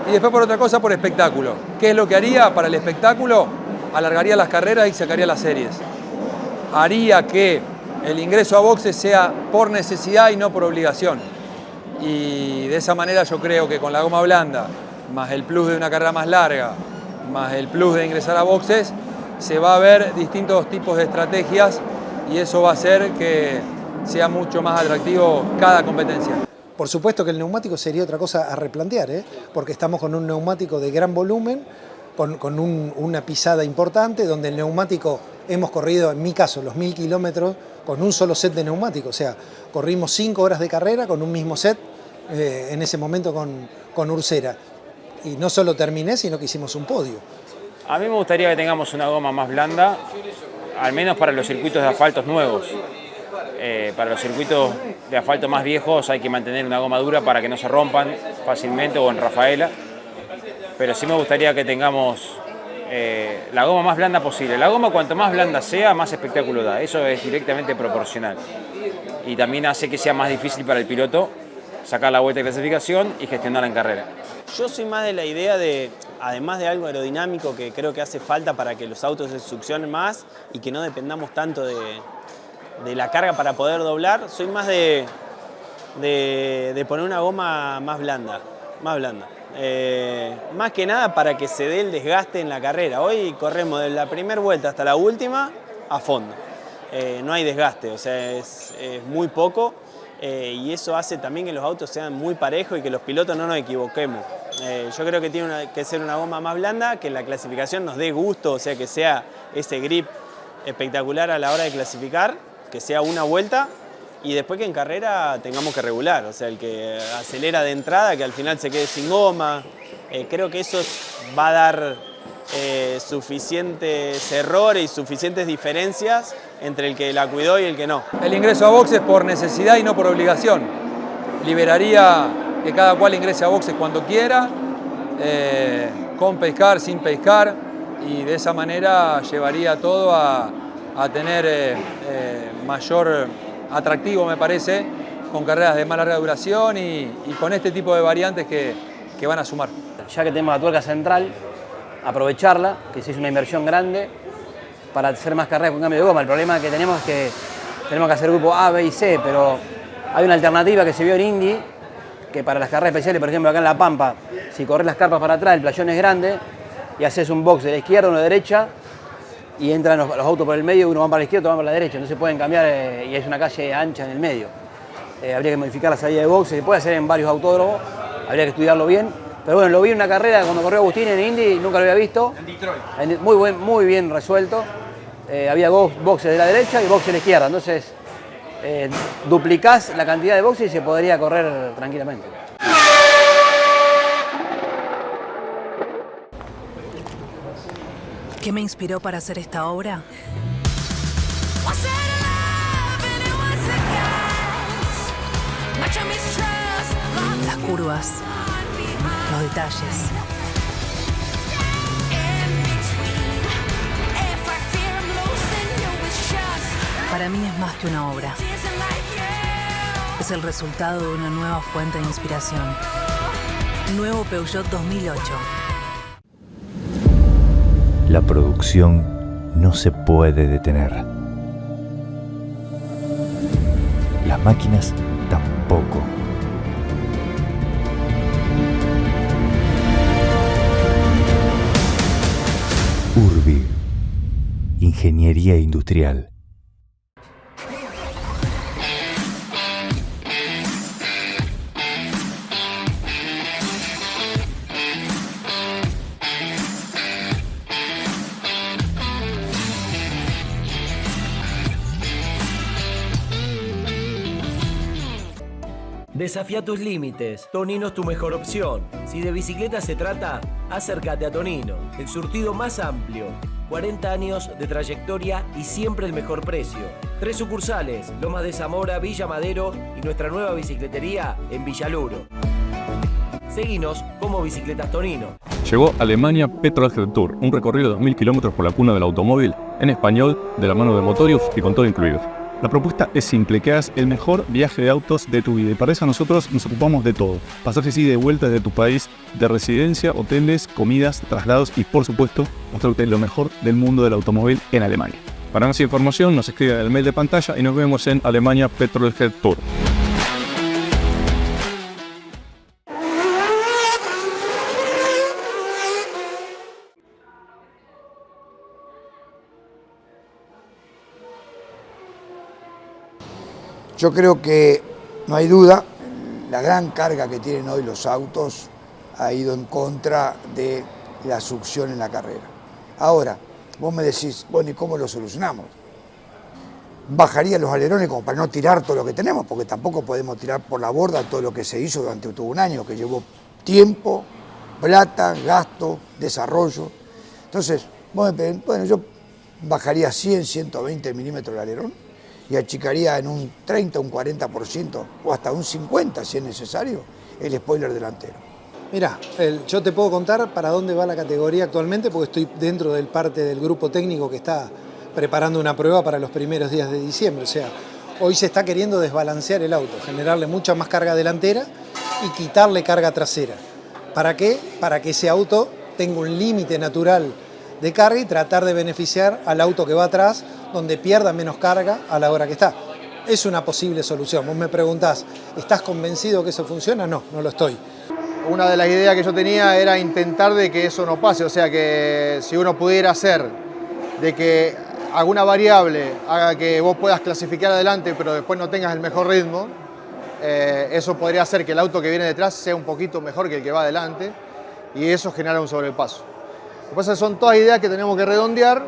Y después por otra cosa, por espectáculo. ¿Qué es lo que haría para el espectáculo? Alargaría las carreras y sacaría las series. Haría que el ingreso a boxes sea por necesidad y no por obligación. Y de esa manera yo creo que con la goma blanda, más el plus de una carrera más larga, más el plus de ingresar a boxes, se va a ver distintos tipos de estrategias y eso va a hacer que sea mucho más atractivo cada competencia. Por supuesto que el neumático sería otra cosa a replantear, porque estamos con un neumático de gran volumen, con una pisada importante, donde el neumático hemos corrido, en mi caso, los 1000 kilómetros con un solo set de neumático. O sea, corrimos 5 horas de carrera con un mismo set, en ese momento con Ursera. Y no solo terminé, sino que hicimos un podio. A mí me gustaría que tengamos una goma más blanda, al menos para los circuitos de asfaltos nuevos. Para los circuitos de asfalto más viejos hay que mantener una goma dura para que no se rompan fácilmente o en Rafaela. Pero sí me gustaría que tengamos la goma más blanda posible. La goma cuanto más blanda sea, más espectáculo da. Eso es directamente proporcional. Y también hace que sea más difícil para el piloto sacar la vuelta de clasificación y gestionarla en carrera. Yo soy más de la idea de, además de algo aerodinámico que creo que hace falta para que los autos se succionen más y que no dependamos tanto de la carga para poder doblar, soy más de poner una goma más blanda. Más que nada para que se dé el desgaste en la carrera. Hoy corremos de la primera vuelta hasta la última a fondo. No hay desgaste, o sea, es muy poco y eso hace también que los autos sean muy parejos y que los pilotos no nos equivoquemos. Yo creo que tiene que ser una goma más blanda, que la clasificación nos dé gusto, o sea, que sea ese grip espectacular a la hora de clasificar, que sea una vuelta y después que en carrera tengamos que regular, o sea, el que acelera de entrada, que al final se quede sin goma. Creo que eso va a dar suficientes errores y suficientes diferencias entre el que la cuidó y el que no. El ingreso a boxes por necesidad y no por obligación. Liberaría que cada cual ingrese a boxes cuando quiera, con pescar, sin pescar, y de esa manera llevaría todo a tener mayor atractivo, me parece, con carreras de más larga duración y con este tipo de variantes que van a sumar. Ya que tenemos la tuerca central, aprovecharla, que se hizo una inversión grande para hacer más carreras con cambio de goma. El problema que tenemos es que tenemos que hacer grupo A, B y C, pero hay una alternativa que se vio en Indy, que para las carreras especiales, por ejemplo acá en La Pampa, si corres las carpas para atrás, el playón es grande y haces un box de la izquierda, uno de derecha, y entran los autos por el medio, uno va para la izquierda, otro va para la derecha, no se pueden cambiar y es una calle ancha en el medio. Habría que modificar la salida de boxes, se puede hacer en varios autódromos, habría que estudiarlo bien. Pero bueno, lo vi en una carrera cuando corrió Agustín en Indy, nunca lo había visto. En Detroit. Muy bien resuelto. Había boxes de la derecha y boxes de la izquierda, entonces duplicás la cantidad de boxes y se podría correr tranquilamente. ¿Qué me inspiró para hacer esta obra? Las curvas, los detalles. Para mí es más que una obra. Es el resultado de una nueva fuente de inspiración. Nuevo Peugeot 2008. La producción no se puede detener. Las máquinas tampoco. Urbi. Ingeniería industrial. Desafía tus límites. Tonino es tu mejor opción. Si de bicicleta se trata, acércate a Tonino. El surtido más amplio. 40 años de trayectoria y siempre el mejor precio. 3 sucursales, Lomas de Zamora, Villa Madero y nuestra nueva bicicletería en Villaluro. Seguinos como Bicicletas Tonino. Llegó Alemania Petrolhead Tour, un recorrido de 2000 kilómetros por la cuna del automóvil, en español, de la mano de Motorius y con todo incluido. La propuesta es simple, que hagas el mejor viaje de autos de tu vida y para eso nosotros nos ocupamos de todo. Pasajes ida y vuelta desde tu país, de residencia, hoteles, comidas, traslados y por supuesto mostrarte lo mejor del mundo del automóvil en Alemania. Para más información nos escribe el mail de pantalla y nos vemos en Alemania Petrolhead Tour. Yo creo que no hay duda, la gran carga que tienen hoy los autos ha ido en contra de la succión en la carrera. Ahora, vos me decís, bueno, ¿y cómo lo solucionamos? Bajaría los alerones como para no tirar todo lo que tenemos, porque tampoco podemos tirar por la borda todo lo que se hizo durante todo un año, que llevó tiempo, plata, gasto, desarrollo. Entonces, vos me pedís, bueno, yo bajaría 100, 120 milímetros el alerón, y achicaría en un 30, un 40% o hasta un 50% si es necesario el spoiler delantero. Mirá, yo te puedo contar para dónde va la categoría actualmente porque estoy dentro del parte del grupo técnico que está preparando una prueba para los primeros días de diciembre. O sea, hoy se está queriendo desbalancear el auto, generarle mucha más carga delantera y quitarle carga trasera. ¿Para qué? Para que ese auto tenga un límite natural de carga y tratar de beneficiar al auto que va atrás, donde pierda menos carga a la hora que está. Es una posible solución. Vos me preguntás, ¿estás convencido que eso funciona? No, no lo estoy. Una de las ideas que yo tenía era intentar de que eso no pase, o sea que si uno pudiera hacer de que alguna variable haga que vos puedas clasificar adelante pero después no tengas el mejor ritmo, eso podría hacer que el auto que viene detrás sea un poquito mejor que el que va adelante y eso genera un sobrepaso. Pues son todas ideas que tenemos que redondear,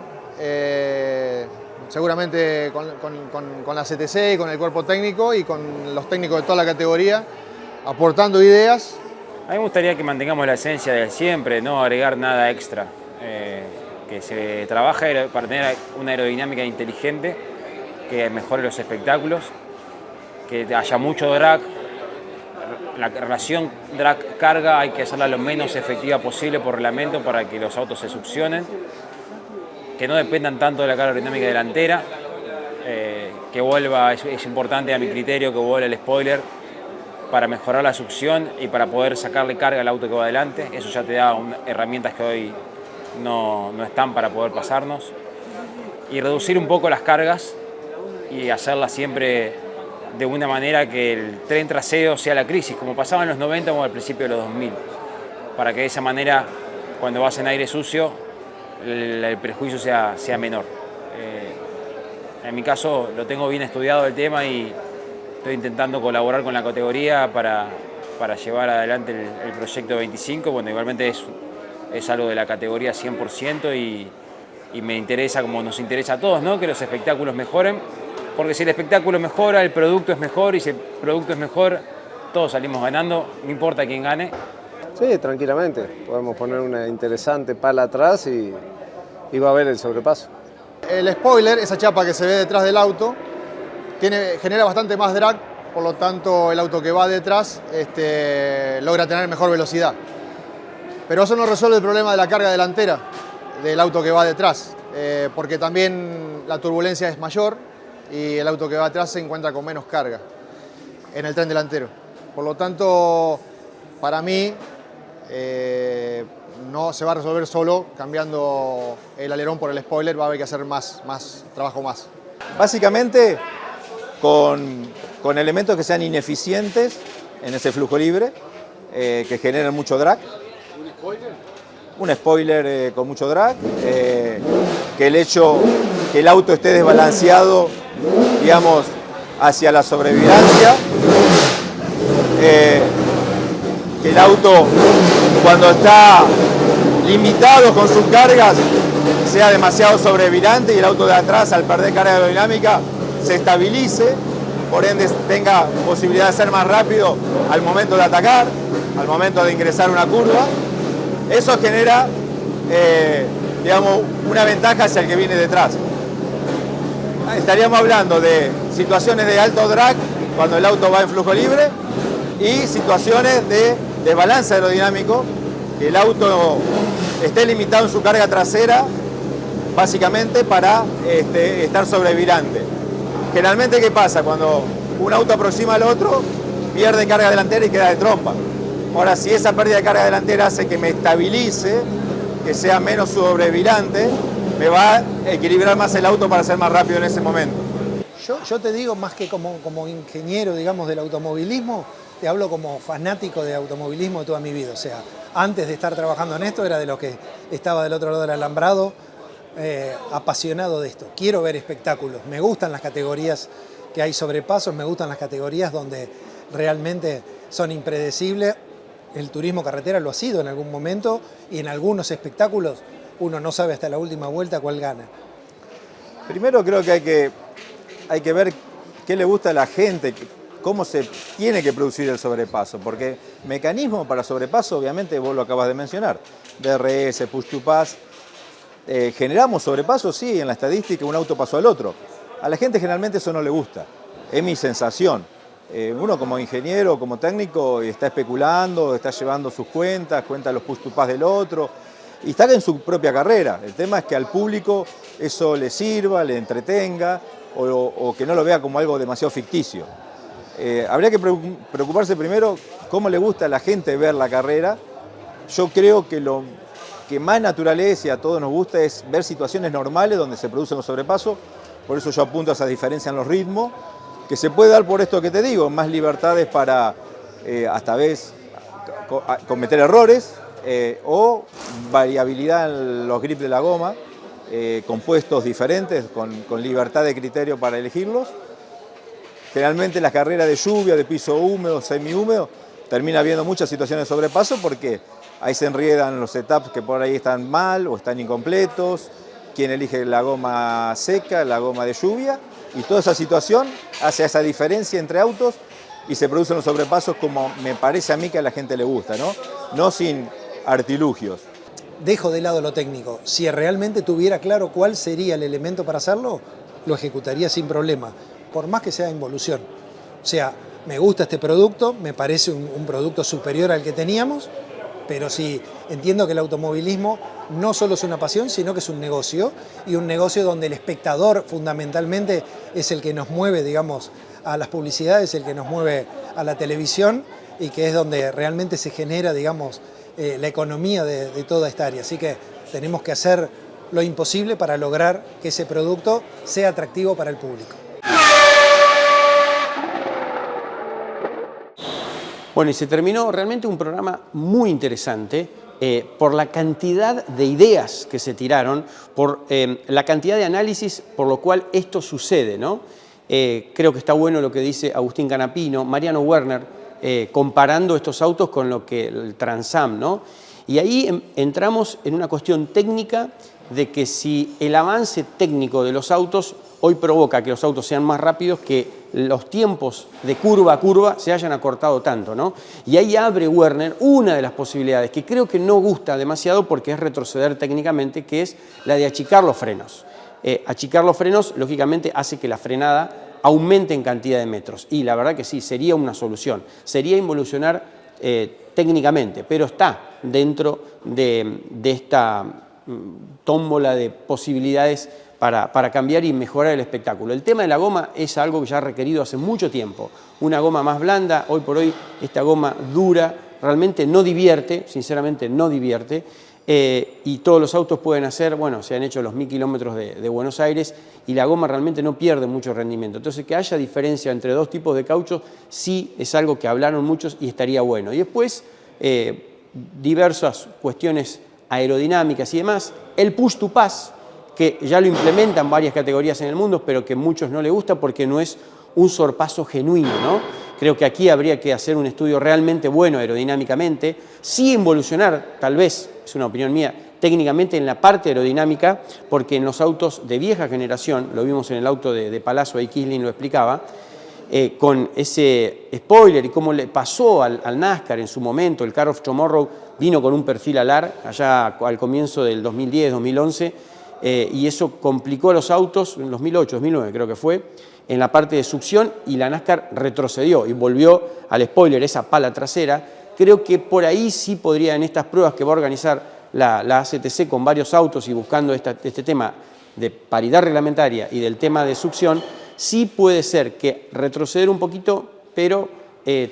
seguramente con la CTC y con el cuerpo técnico y con los técnicos de toda la categoría, aportando ideas. A mí me gustaría que mantengamos la esencia de siempre, no agregar nada extra, que se trabaje para tener una aerodinámica inteligente, que mejore los espectáculos, que haya mucho drag. La relación drag-carga hay que hacerla lo menos efectiva posible por reglamento para que los autos se succionen, que no dependan tanto de la carga aerodinámica delantera, que vuelva, es importante a mi criterio que vuelva el spoiler para mejorar la succión y para poder sacarle carga al auto que va adelante. Eso ya te da herramientas que hoy no están para poder pasarnos. Y reducir un poco las cargas y hacerlas siempre de una manera que el tren trasero sea la crisis, como pasaba en los 90 o al principio de los 2000, para que de esa manera, cuando vas en aire sucio, el prejuicio sea menor. En mi caso, lo tengo bien estudiado el tema y estoy intentando colaborar con la categoría para llevar adelante el proyecto 25, bueno, igualmente es algo de la categoría 100% y me interesa, como nos interesa a todos, ¿no?, que los espectáculos mejoren. Porque si el espectáculo mejora, el producto es mejor y si el producto es mejor, todos salimos ganando, no importa quién gane. Sí, tranquilamente. Podemos poner una interesante pala atrás y va a haber el sobrepaso. El spoiler, esa chapa que se ve detrás del auto, genera bastante más drag por lo tanto el auto que va detrás logra tener mejor velocidad. Pero eso no resuelve el problema de la carga delantera del auto que va detrás, porque también la turbulencia es mayor y el auto que va atrás se encuentra con menos carga en el tren delantero. Por lo tanto, para mí, no se va a resolver solo cambiando el alerón por el spoiler, va a haber que hacer más trabajo más. Básicamente con elementos que sean ineficientes en ese flujo libre, que generen mucho drag. ¿Un spoiler? Un spoiler con mucho drag, que el hecho que el auto esté desbalanceado, digamos, hacia la sobrevirancia, que el auto cuando está limitado con sus cargas sea demasiado sobrevirante y el auto de atrás al perder carga aerodinámica se estabilice, por ende tenga posibilidad de ser más rápido al momento de atacar, al momento de ingresar una curva. Eso genera, digamos, una ventaja hacia el que viene detrás. Estaríamos hablando de situaciones de alto drag cuando el auto va en flujo libre y situaciones de desbalance aerodinámico, que el auto esté limitado en su carga trasera, básicamente para estar sobrevirante. Generalmente, ¿qué pasa? Cuando un auto aproxima al otro, pierde carga delantera y queda de trompa. Ahora, si esa pérdida de carga delantera hace que me estabilice, que sea menos sobrevirante, me va a equilibrar más el auto para ser más rápido en ese momento. Yo te digo, más que como ingeniero, digamos, del automovilismo, te hablo como fanático de automovilismo de toda mi vida. O sea, antes de estar trabajando en esto, era de los que estaba del otro lado del alambrado, apasionado de esto. Quiero ver espectáculos. Me gustan las categorías que hay sobrepasos, me gustan las categorías donde realmente son impredecibles. El turismo carretera lo ha sido en algún momento y en algunos espectáculos uno no sabe hasta la última vuelta cuál gana. Primero creo que hay que ver qué le gusta a la gente, cómo se tiene que producir el sobrepaso, porque mecanismo para sobrepaso, obviamente vos lo acabas de mencionar, DRS, push to pass, generamos sobrepaso, sí, en la estadística un auto pasó al otro. A la gente generalmente eso no le gusta, es mi sensación. Uno como ingeniero, como técnico, está especulando, está llevando sus cuentas, cuenta los push to pass del otro, y está en su propia carrera. El tema es que al público eso le sirva, le entretenga, o que no lo vea como algo demasiado ficticio. Habría que preocuparse primero cómo le gusta a la gente ver la carrera. Yo creo que lo que más natural es y a todos nos gusta es ver situaciones normales donde se producen los sobrepasos. Por eso yo apunto a esa diferencia en los ritmos, que se puede dar por esto que te digo, más libertades para hasta vez cometer errores o variabilidad en los grips de la goma, compuestos diferentes con libertad de criterio para elegirlos. Generalmente las carreras de lluvia, de piso húmedo, semihúmedo, termina habiendo muchas situaciones de sobrepaso porque ahí se enriedan los setups que por ahí están mal o están incompletos, quién elige la goma seca, la goma de lluvia, y toda esa situación hace esa diferencia entre autos y se producen los sobrepasos como me parece a mí que a la gente le gusta, ¿no? No sin artilugios. Dejo de lado lo técnico. Si realmente tuviera claro cuál sería el elemento para hacerlo, lo ejecutaría sin problema, por más que sea involución. O sea, me gusta este producto, me parece un producto superior al que teníamos, pero sí entiendo que el automovilismo no solo es una pasión, sino que es un negocio, y un negocio donde el espectador fundamentalmente es el que nos mueve, digamos, a las publicidades, el que nos mueve a la televisión, y que es donde realmente se genera, digamos, la economía de toda esta área. Así que tenemos que hacer lo imposible para lograr que ese producto sea atractivo para el público. Bueno, y se terminó realmente un programa muy interesante por la cantidad de ideas que se tiraron, por la cantidad de análisis por lo cual esto sucede, ¿no? Creo que está bueno lo que dice Agustín Canapino, Mariano Werner, comparando estos autos con lo que el Transam, ¿no? Y ahí entramos en una cuestión técnica de que si el avance técnico de los autos hoy provoca que los autos sean más rápidos, que los tiempos de curva a curva se hayan acortado tanto, ¿no? Y ahí abre Werner una de las posibilidades que creo que no gusta demasiado porque es retroceder técnicamente, que es la de achicar los frenos. Achicar los frenos, lógicamente, hace que la frenada aumente en cantidad de metros. Y la verdad que sí, sería una solución. Sería involucionar técnicamente, pero está dentro de esta tómbola de posibilidades para cambiar y mejorar el espectáculo. El tema de la goma es algo que ya ha requerido hace mucho tiempo. Una goma más blanda, hoy por hoy esta goma dura realmente no divierte, sinceramente no divierte, y todos los autos pueden hacer, bueno, se han hecho los 1000 kilómetros de Buenos Aires y la goma realmente no pierde mucho rendimiento. Entonces, que haya diferencia entre dos tipos de caucho sí es algo que hablaron muchos y estaría bueno. Y después, diversas cuestiones aerodinámicas y demás. El push to pass, que ya lo implementan varias categorías en el mundo, pero que a muchos no les gusta porque no es un sorpaso genuino, ¿no? Creo que aquí habría que hacer un estudio realmente bueno aerodinámicamente, sí involucionar, tal vez, es una opinión mía, técnicamente en la parte aerodinámica, porque en los autos de vieja generación, lo vimos en el auto de Palazzo, ahí Kisling lo explicaba, con ese spoiler y cómo le pasó al NASCAR en su momento, el Car of Tomorrow vino con un perfil alar allá al comienzo del 2010, 2011, y eso complicó a los autos en 2008, 2009 creo que fue, en la parte de succión, y la NASCAR retrocedió y volvió al spoiler, esa pala trasera. Creo que por ahí sí podría, en estas pruebas que va a organizar la ACTC con varios autos y buscando este tema de paridad reglamentaria y del tema de succión, sí puede ser que retroceder un poquito, pero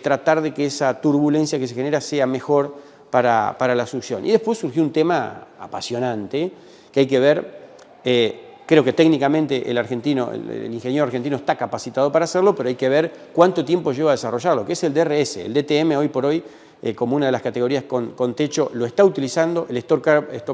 tratar de que esa turbulencia que se genera sea mejor para la succión. Y después surgió un tema apasionante que hay que ver. Creo que técnicamente el ingeniero argentino está capacitado para hacerlo, pero hay que ver cuánto tiempo lleva a desarrollarlo, que es el DRS. El DTM hoy por hoy, como una de las categorías con techo, lo está utilizando. El Stock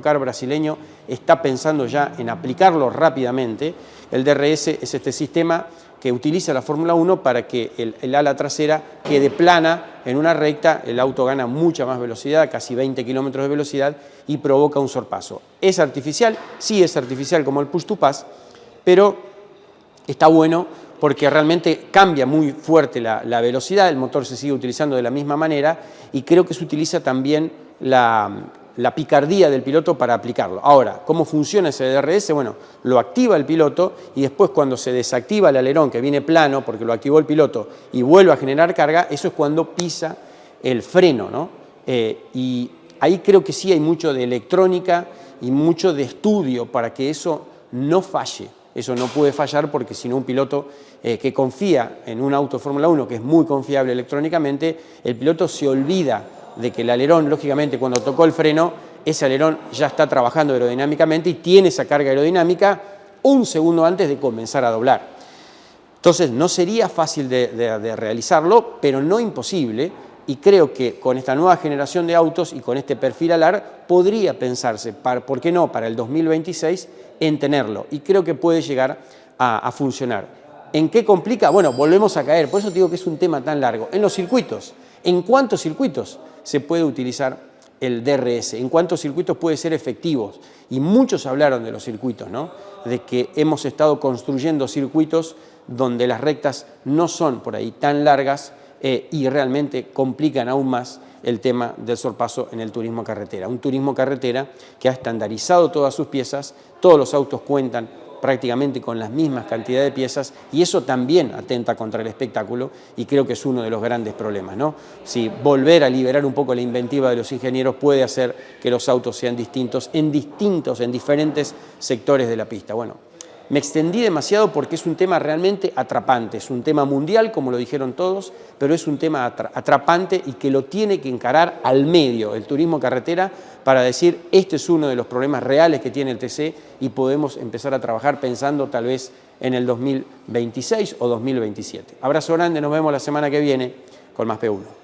Car brasileño está pensando ya en aplicarlo rápidamente. El DRS es este sistema que utiliza la Fórmula 1 para que el ala trasera quede plana en una recta, el auto gana mucha más velocidad, casi 20 kilómetros de velocidad, y provoca un sorpaso. ¿Es artificial? Sí, es artificial como el push to pass, pero está bueno porque realmente cambia muy fuerte la velocidad, el motor se sigue utilizando de la misma manera y creo que se utiliza también la picardía del piloto para aplicarlo. Ahora, ¿cómo funciona ese DRS? Bueno, lo activa el piloto y después cuando se desactiva el alerón que viene plano porque lo activó el piloto y vuelve a generar carga, eso es cuando pisa el freno, ¿no? Y ahí creo que sí hay mucho de electrónica y mucho de estudio para que eso no falle. Eso no puede fallar porque si no un piloto que confía en un auto de Fórmula 1 que es muy confiable electrónicamente, el piloto se olvida de que el alerón, lógicamente, cuando tocó el freno, ese alerón ya está trabajando aerodinámicamente y tiene esa carga aerodinámica un segundo antes de comenzar a doblar. Entonces, no sería fácil de realizarlo, pero no imposible, y creo que con esta nueva generación de autos y con este perfil alar, podría pensarse, ¿por qué no?, para el 2026, en tenerlo, y creo que puede llegar a funcionar. ¿En qué complica? Bueno, volvemos a caer, por eso te digo que es un tema tan largo. En los circuitos, ¿en cuántos circuitos se puede utilizar el DRS? ¿En cuántos circuitos puede ser efectivo? Y muchos hablaron de los circuitos, ¿no? De que hemos estado construyendo circuitos donde las rectas no son por ahí tan largas y realmente complican aún más el tema del sorpaso en el turismo carretera. Un turismo carretera que ha estandarizado todas sus piezas, todos los autos cuentan prácticamente con las mismas cantidades de piezas y eso también atenta contra el espectáculo y creo que es uno de los grandes problemas, ¿no? Si volver a liberar un poco la inventiva de los ingenieros puede hacer que los autos sean distintos en diferentes sectores de la pista. Bueno, me extendí demasiado porque es un tema realmente atrapante, es un tema mundial, como lo dijeron todos, pero es un tema atrapante y que lo tiene que encarar al medio, el turismo carretera, para decir, este es uno de los problemas reales que tiene el TC y podemos empezar a trabajar pensando tal vez en el 2026 o 2027. Abrazo grande, nos vemos la semana que viene con más P1.